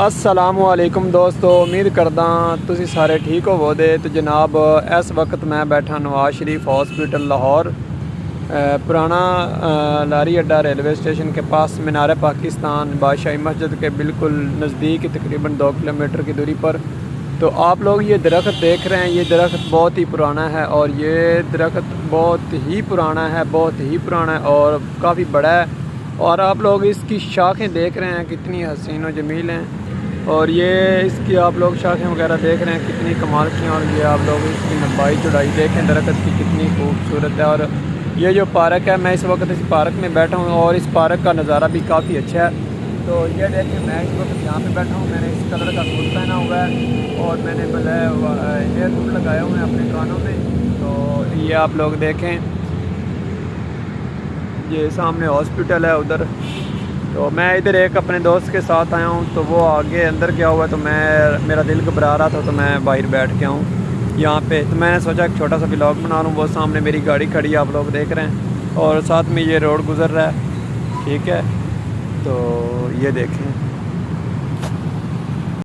السلام علیکم دوستو، امید کردا تسی سارے ٹھیک ہو دے۔ تو جناب اس وقت میں بیٹھا نواز شریف ہاسپٹل لاہور، پرانا لاری اڈا ریلوے اسٹیشن کے پاس مینار پاکستان بادشاہی مسجد کے بالکل نزدیک، تقریباً 2 کلومیٹر کی دوری پر۔ تو آپ لوگ یہ درخت دیکھ رہے ہیں، یہ درخت بہت ہی پرانا ہے، اور یہ درخت بہت ہی پرانا ہے اور کافی بڑا ہے۔ اور آپ لوگ اس کی شاخیں دیکھ رہے ہیں کتنی حسین و جمیل ہیں، اور یہ اس کی آپ لوگ شاخیں وغیرہ دیکھ رہے ہیں کتنی کمال کی ہیں، اور یہ آپ لوگ اس کی لمبائی چوڑائی دیکھیں درخت کی کتنی خوبصورت ہے۔ اور یہ جو پارک ہے، میں اس وقت اس پارک میں بیٹھا ہوں اور اس پارک کا نظارہ بھی کافی اچھا ہے۔ تو یہ دیکھیں، میں اس وقت یہاں پہ بیٹھا ہوں، میں نے اس کلر کا سوٹ پہنا ہوا ہے اور میں نے ایئر فون لگائے ہوئے ہیں اپنے کانوں میں۔ تو یہ آپ لوگ دیکھیں، یہ سامنے ہاسپٹل ہے ادھر۔ تو میں ادھر ایک اپنے دوست کے ساتھ آیا ہوں، تو وہ آگے اندر گیا ہوا ہے، تو میرا دل گھبرا رہا تھا، تو میں باہر بیٹھ کے آؤں یہاں پہ۔ تو میں نے سوچا ایک چھوٹا سا ولاگ بنا لوں۔ وہ سامنے میری گاڑی کھڑی ہے، آپ لوگ دیکھ رہے ہیں، اور ساتھ میں یہ روڈ گزر رہا ہے، ٹھیک ہے۔ تو یہ دیکھیں۔